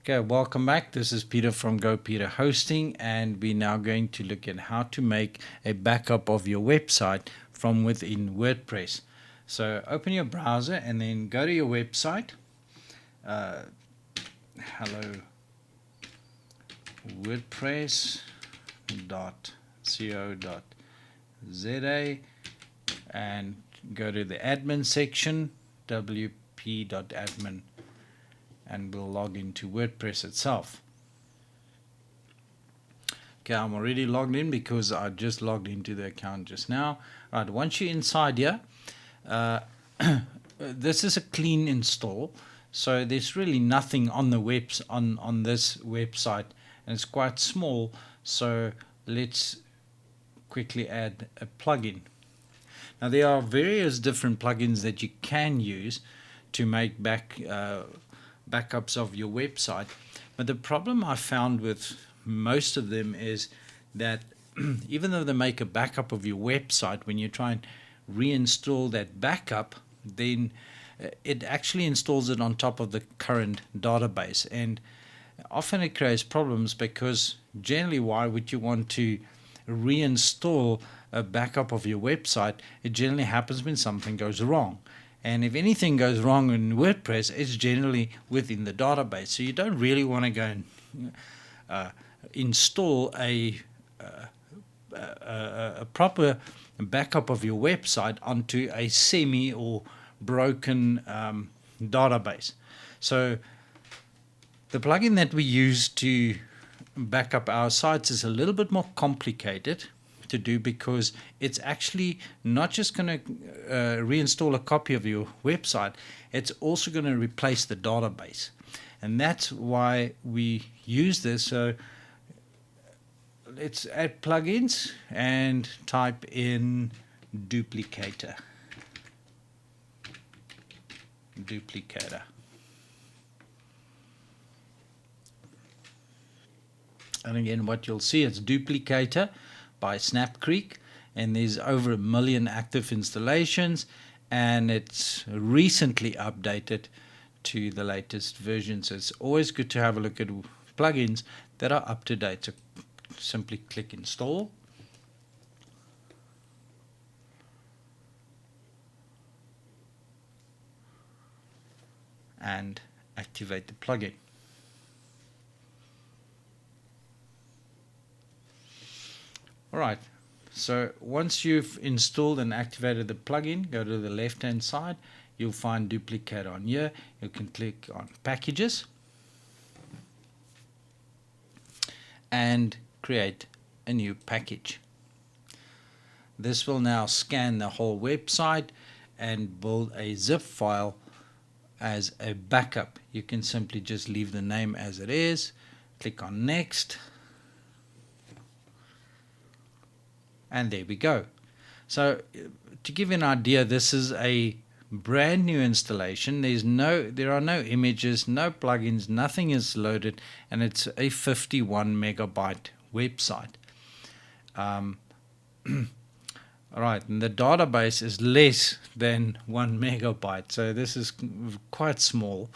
Okay, welcome back. This is Peter from GoPeter Hosting, and we're now going to look at how to make a backup of your website from within WordPress. So open your browser and then go to your website. Hello wordpress.co.za and go to the admin section, wp.admin, and we'll log into WordPress itself. Okay, I'm already logged in because I just logged into the account just now. Right, once you're inside here, this is a clean install, so there's really nothing on the on this website, and it's quite small. So let's quickly add a plugin. Now there are various different plugins that you can use to make backups of your website, but the problem I found with most of them is that even though they make a backup of your website, when you try and reinstall that backup, then it actually installs it on top of the current database, and often it creates problems because generally, why would you want to reinstall a backup of your website? It generally happens when something goes wrong. And if anything goes wrong in WordPress, it's generally within the database. So you don't really want to go and install a proper backup of your website onto a semi or broken database. So the plugin that we use to back up our sites is a little bit more complicated to do, because it's actually not just going to reinstall a copy of your website, it's also going to replace the database, and that's why we use this. So let's add plugins and type in Duplicator. And again, what you'll see, it's Duplicator by Snap Creek, and there's over 1 million active installations, and it's recently updated to the latest version. So it's always good to have a look at plugins that are up to date. So simply click install, and activate the plugin. Alright, so once you've installed and activated the plugin, go to the left hand side, you'll find Duplicator on here. You can click on packages and create a new package. This will now scan the whole website and build a zip file as a backup. You can simply just leave the name as it is, click on next, and there we go. So to give you an idea, this is a brand new installation. There are no images, no plugins, nothing is loaded, and it's a 51 megabyte website. Alright, and the database is less than 1 megabyte, so this is quite small,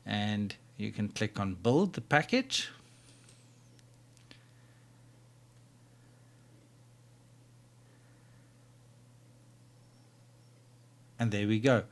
and you can click on build the package. And there we go.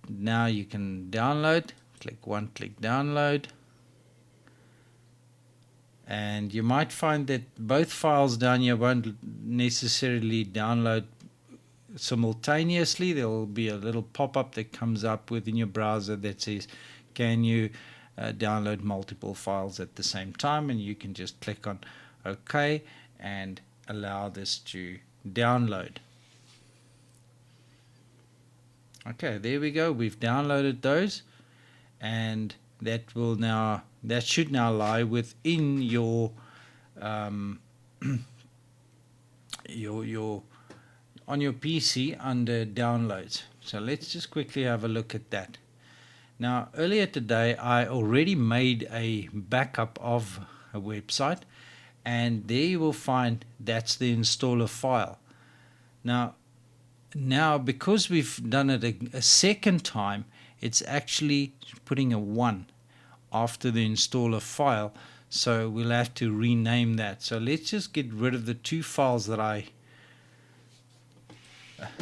Now you can download, click download, and you might find that both files down here won't necessarily download simultaneously. There will be a little pop-up that comes up within your browser that says, can you download multiple files at the same time? And you can just click on OK and allow this to download. Okay, there we go. We've downloaded those, and that should now lie within your on your PC under downloads. So let's just quickly have a look at that. Now, earlier today I already made a backup of a website, and there you will find that's the installer file. Now, because we've done it a second time, it's actually putting a 1 after the installer file, so we'll have to rename that. So let's just get rid of the two files that I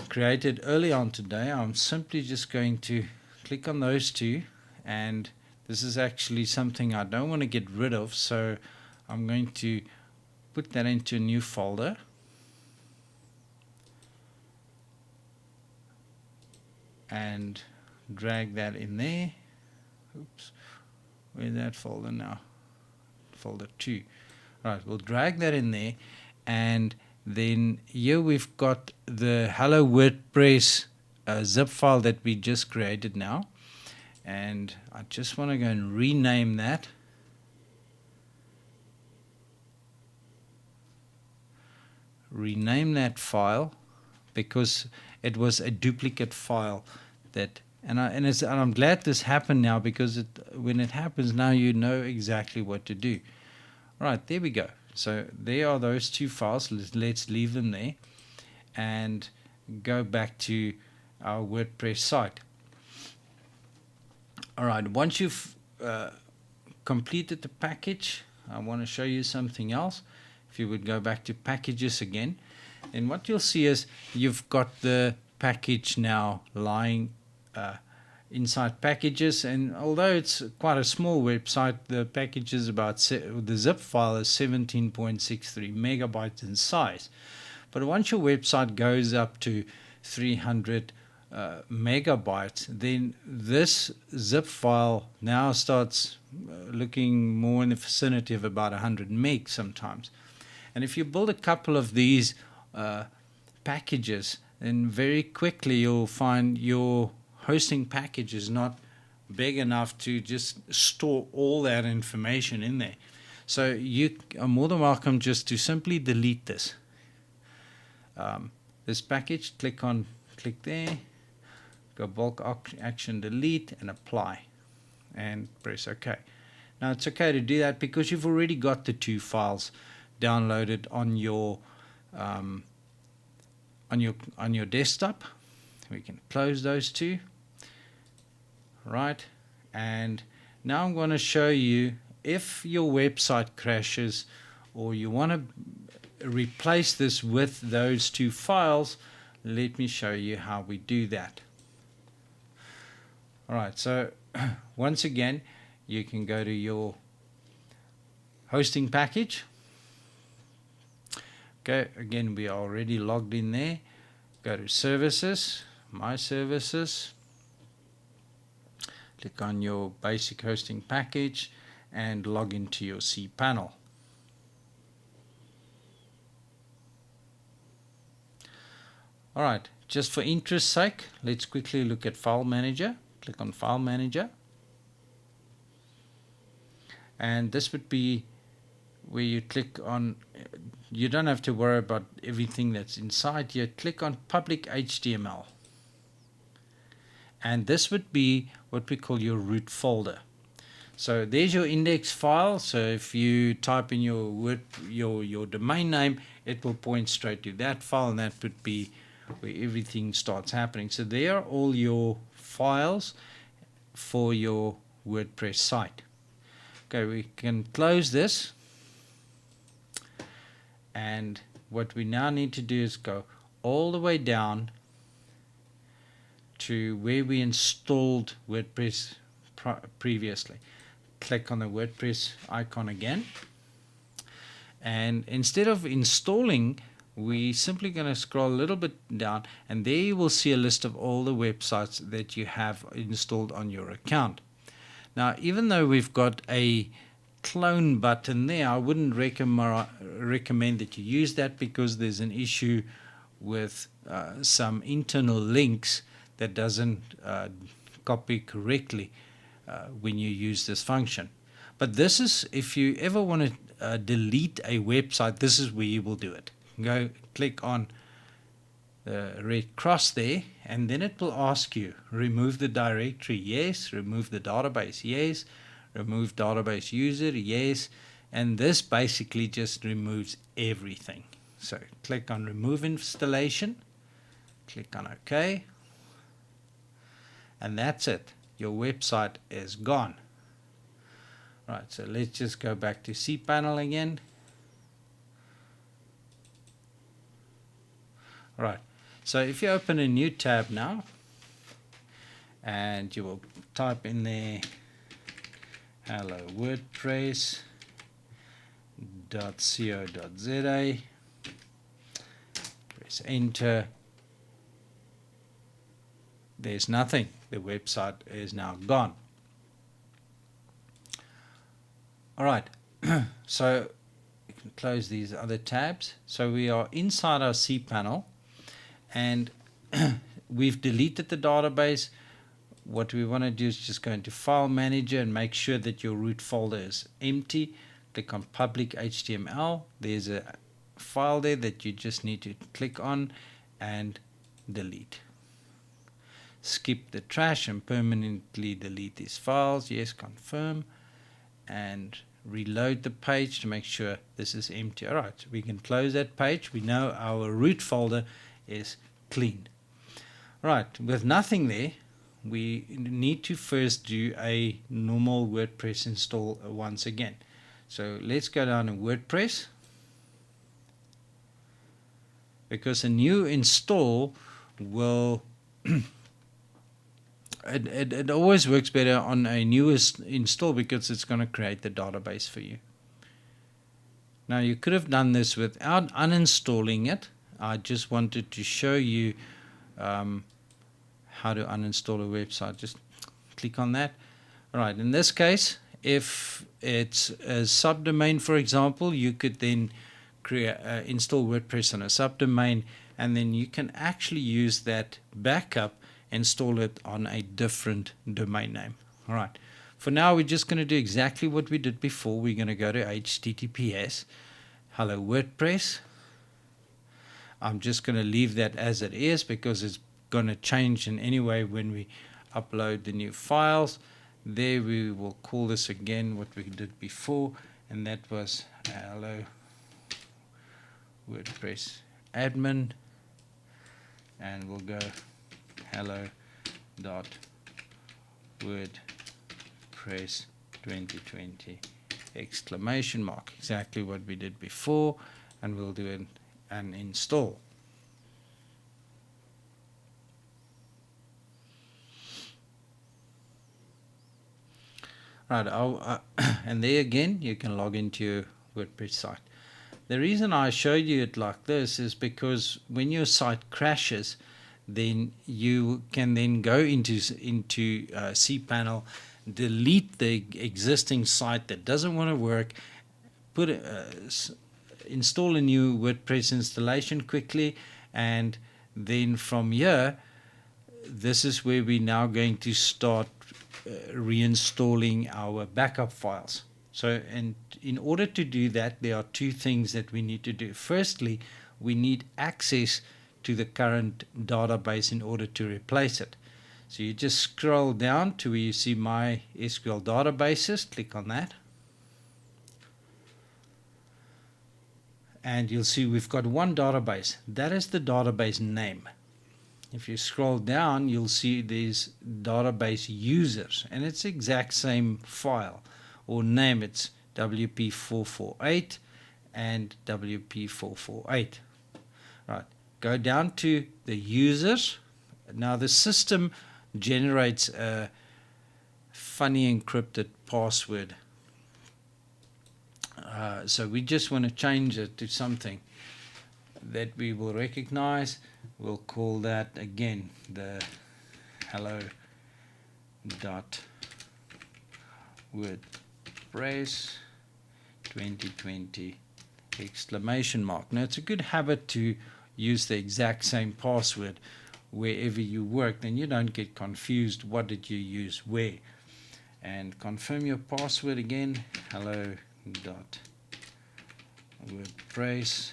created early on today. I'm simply just going to click on those two, and this is actually something I don't want to get rid of, so I'm going to put that into a new folder. And drag that in there. Oops, where's that folder now? Folder 2. Right, we'll drag that in there, and then here we've got the Hello WordPress zip file that we just created now, and I just want to go and rename that. Rename that file because it was a duplicate file that, and I'm glad this happened now, because when it happens now, you know exactly what to do. Right, there we go. So there are those two files. Let's leave them there and go back to our WordPress site. Alright, once you've completed the package, I want to show you something else. If you would go back to packages again, and what you'll see is you've got the package now lying inside packages, and although it's quite a small website, the package is about the zip file is 17.63 megabytes in size. But once your website goes up to 300 megabytes, then this zip file now starts looking more in the vicinity of about 100 meg sometimes. And if you build a couple of these packages, then very quickly you'll find your hosting package is not big enough to just store all that information in there. So you are more than welcome just to simply delete this. This package, click there, go bulk action delete and apply, and press OK. Now it's okay to do that because you've already got the two files downloaded on your desktop. We can close those two. Right, and now I'm going to show you if your website crashes or you want to replace this with those two files. Let me show you how we do that. Alright, so once again, you can go to your hosting package. Okay, again, we are already logged in there. Go to services, my services. Click on your basic hosting package and log into your cPanel. Alright, just for interest's sake, let's quickly look at File Manager. Click on File Manager. And this would be where you click on, you don't have to worry about everything that's inside here. Click on Public HTML. And this would be what we call your root folder. So there's your index file. So if you type in your domain name, it will point straight to that file, and that would be where everything starts happening. So there are all your files for your WordPress site. Okay, we can close this, and what we now need to do is go all the way down to where we installed WordPress previously. Click on the WordPress icon again, and instead of installing, we're simply going to scroll a little bit down, and there you will see a list of all the websites that you have installed on your account. Now, even though we've got a clone button there, I wouldn't recommend that you use that, because there's an issue with some internal links that doesn't copy correctly when you use this function. But this is, if you ever want to delete a website, this is where you will do it. Go click on the red cross there, and then it will ask you, remove the directory, yes. Remove the database, yes. Remove database user, yes. And this basically just removes everything. So click on remove installation, click on OK, and that's it. Your website is gone. Right, so let's just go back to cPanel again. Right, so if you open a new tab now, and you will type in there hello wordpress.co.za, press enter. There's nothing. The website is now gone. Alright, so you can close these other tabs. So we are inside our cPanel, and we've deleted the database. What we want to do is just go into File Manager and make sure that your root folder is empty. Click on Public HTML. There's a file there that you just need to click on and delete. Skip the trash and permanently delete these files. Yes, confirm. And reload the page to make sure this is empty. Alright, so we can close that page. We know our root folder is clean. Right, with nothing there, we need to first do a normal WordPress install once again. So let's go down to WordPress, because a new install will it always works better on a newest install because it's going to create the database for you. Now you could have done this without uninstalling it. I just wanted to show you how to uninstall a website. Just click on that. Alright, in this case, if it's a subdomain, for example, you could then create install WordPress on a subdomain, and then you can actually use that backup, install it on a different domain name. Alright, for now we're just going to do exactly what we did before. We're going to go to HTTPS hello WordPress. I'm just going to leave that as it is because it's going to change in any way when we upload the new files. There we will call this again what we did before, and that was hello WordPress admin, and we'll go hello.wordpress 2020 exclamation mark, exactly what we did before, and we'll do an install. Right, and there again you can log into your WordPress site. The reason I showed you it like this is because when your site crashes, then you can then go into cPanel, delete the existing site that doesn't want to work, install a new WordPress installation quickly, and then from here, this is where we're now going to start reinstalling our backup files. So, and in order to do that, there are two things that we need to do. Firstly, we need access to the current database in order to replace it. So you just scroll down to where you see My SQL Databases, click on that, and you'll see we've got one database. That is the database name. If you scroll down, you'll see there's database users, and it's the exact same file or name. It's WP448 and WP448. Right, go down to the users. Now the system generates a funny encrypted password, so we just want to change it to something that we will recognize. We'll call that again the hello.wordpress 2020 exclamation mark. Now it's a good habit to use the exact same password wherever you work, then you don't get confused what did you use where. And confirm your password again, hello.wordpress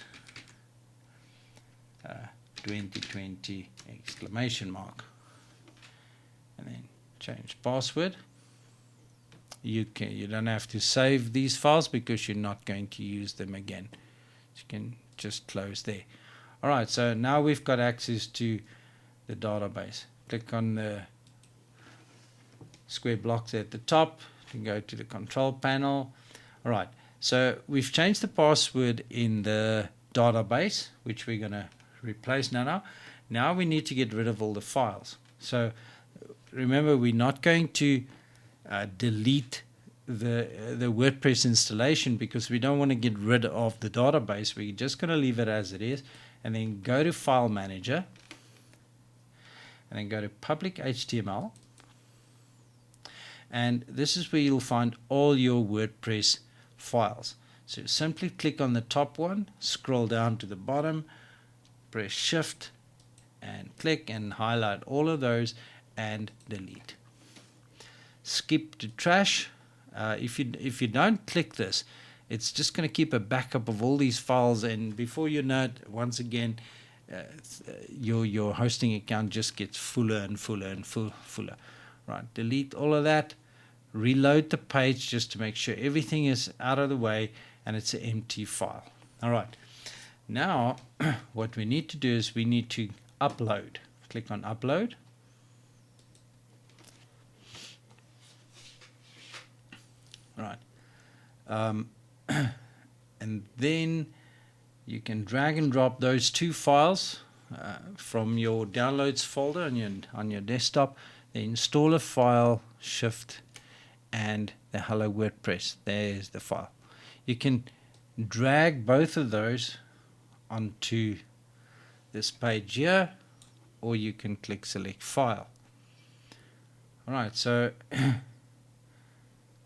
2020 exclamation mark, and then change password. You don't have to save these files because you're not going to use them again. You can just close there. Alright, so now we've got access to the database. Click on the square blocks at the top can go to the control panel. All right, so we've changed the password in the database, which we're going to replace now. Now we need to get rid of all the files. So remember, we're not going to delete the WordPress installation because we don't want to get rid of the database. We're just going to leave it as it is, and then go to File Manager, and then go to Public HTML, and this is where you'll find all your WordPress files. So simply click on the top one, scroll down to the bottom, press Shift and click and highlight all of those and delete. Skip to trash. If you don't click this, it's just going to keep a backup of all these files, and before you know it, once again, your hosting account just gets fuller and fuller and fuller. Right, delete all of that, reload the page just to make sure everything is out of the way and it's an empty file. All right, now what we need to do is we need to upload. Click on Upload. Right, and then you can drag and drop those two files from your downloads folder on your desktop. The installer file, Shift, and the Hello WordPress. There's the file. You can drag both of those onto this page here, or you can click Select File. Alright, so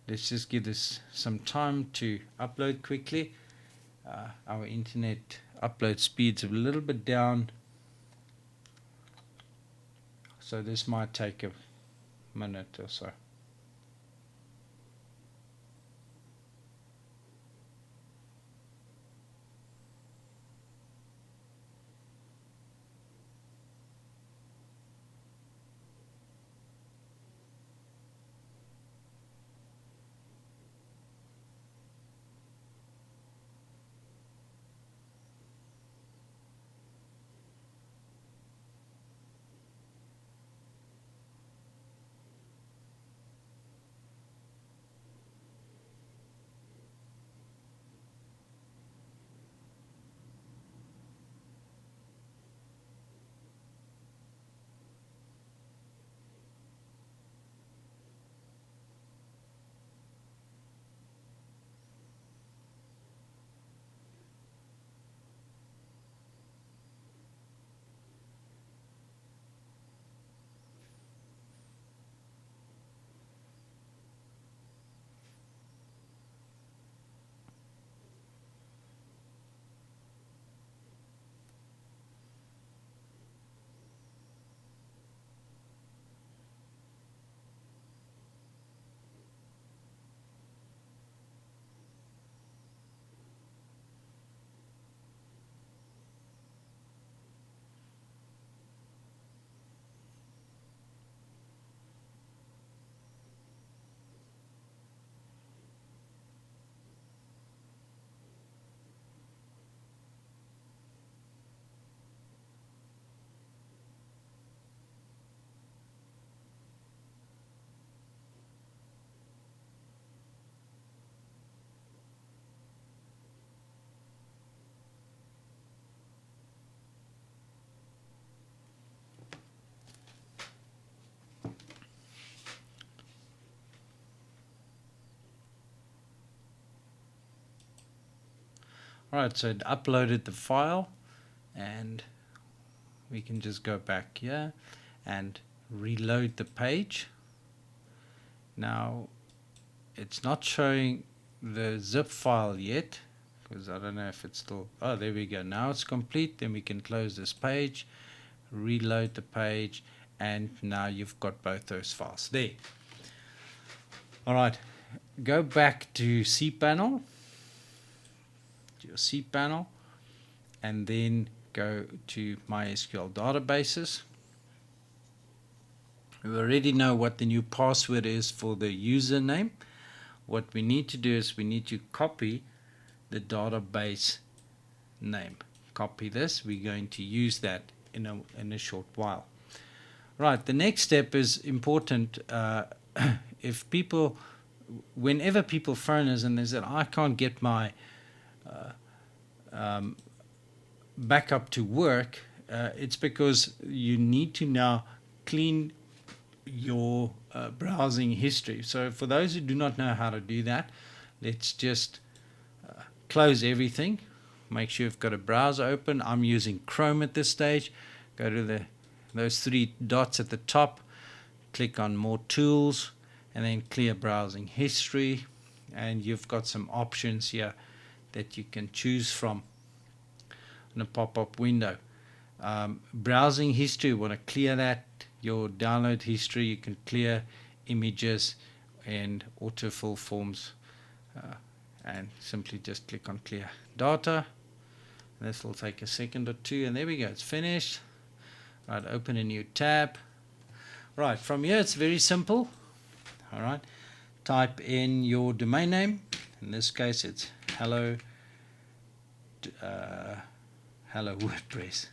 let's just give this some time to upload quickly. Our internet upload speed's a little bit down, so this might take a minute or so. Alright, so it uploaded the file, and we can just go back here and reload the page. Now it's not showing the zip file yet because I don't know if it's still, oh, there we go, now it's complete. Then we can close this page, reload the page, and now you've got both those files there. Alright, go back to cPanel, your cPanel, and then go to MySQL databases. We already know what the new password is for the username. What we need to do is we need to copy the database name. Copy this. We're going to use that in a short while. Right, the next step is important. If people whenever people phone us and they said, I can't get my backup to work, it's because you need to now clean your browsing history. So for those who do not know how to do that, let's just close everything. Make sure you've got a browser open. I'm using Chrome at this stage. Go to those three dots at the top, click on More Tools, and then Clear Browsing History. And you've got some options here that you can choose from in a pop-up window. Browsing history, you want to clear that. Your download history, you can clear images and autofill forms, and simply just click on Clear Data. This will take a second or two, and there we go, it's finished. Right, open a new tab. Right, from here it's very simple. All right, type in your domain name. In this case, it's hello WordPress.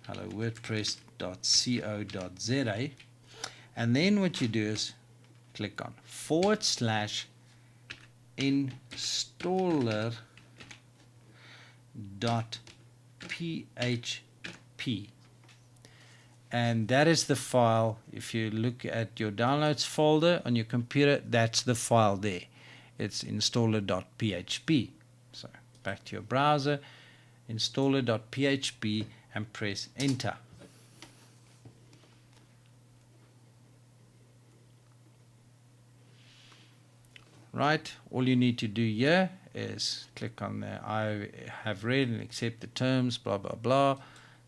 Hello WordPress.co.za, and then what you do is click on /installer.php, and that is the file. If you look at your downloads folder on your computer, that's the file there. It's installer.php. So back to your browser, installer.php, and press enter. Right, all you need to do here is click on the I have read and accept the terms, blah blah blah.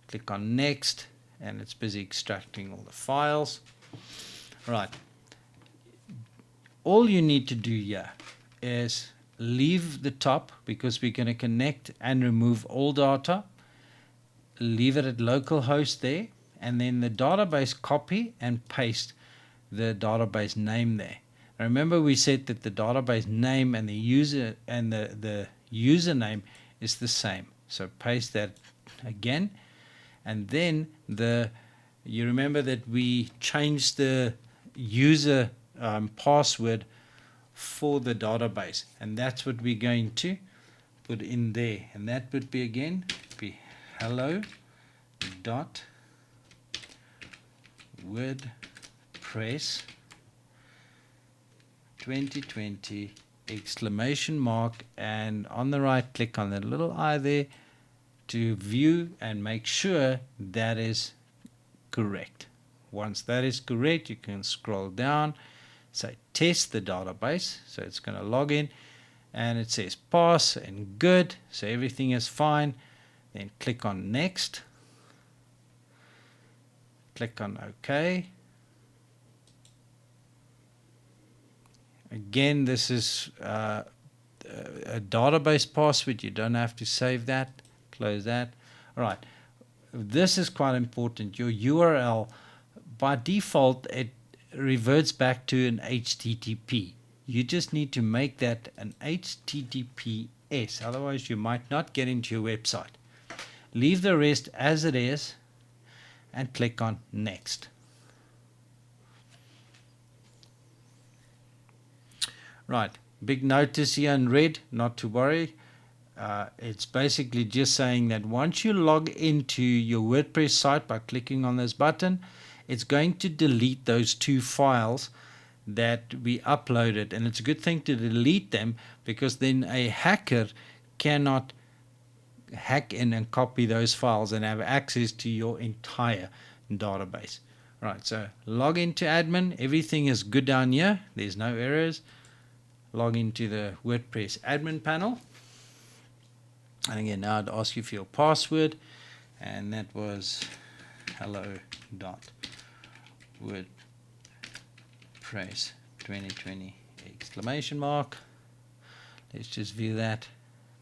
Click on next, and it's busy extracting all the files. Right, all you need to do here is leave the top, because we're going to connect and remove all data. Leave it at localhost there, and then the database, copy and paste the database name there. Remember, we said that the database name and the user and the username is the same. So paste that again, and then you remember that we changed the user password for the database, and that's what we're going to put in there, and that would be again hello.wordpress 2020 ! And on the right, click on the little I there to view and make sure that is correct. Once that is correct, you can scroll down, say test the database. So it's going to log in, and it says pass and good, so everything is fine. Then click on next, click on OK. Again, this is a database password. You don't have to save that. Close that. All right, this is quite important. Your URL, by default, it reverts back to an HTTP. You just need to make that an HTTPS, otherwise you might not get into your website. Leave the rest as it is and click on next. Right, big notice here in red, not to worry. It's basically just saying that once you log into your WordPress site by clicking on this button, it's going to delete those two files that we uploaded. And it's a good thing to delete them, because then a hacker cannot hack in and copy those files and have access to your entire database. Right, so log into admin. Everything is good down here. There's no errors. Log into the WordPress admin panel. And again, now I'd ask you for your password. And that was hello.wordpress 2020 ! Let's just view that.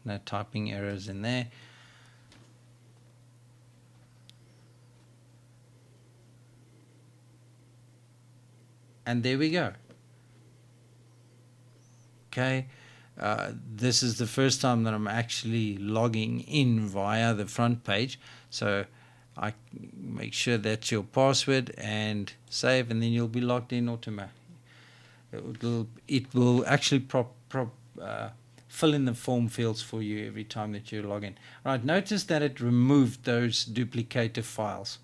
No typing errors in there. And there we go. Okay, this is the first time that I'm actually logging in via the front page. So I make sure that's your password and save, and then you'll be logged in automatically. it will actually fill in the form fields for you every time that you log in. Alright, notice that it removed those duplicator files.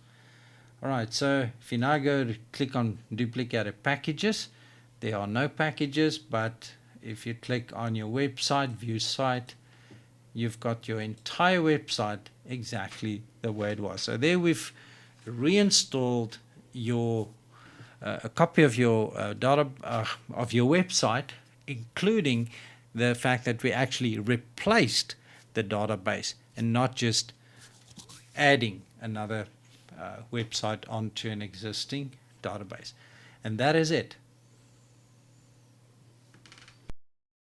Alright, so if you now go to click on Duplicator packages, there are no packages, but if you click on your website, view site, you've got your entire website exactly the way it was. So there we've reinstalled your a copy of your data of your website, including the fact that we actually replaced the database and not just adding another website onto an existing database. And that is it.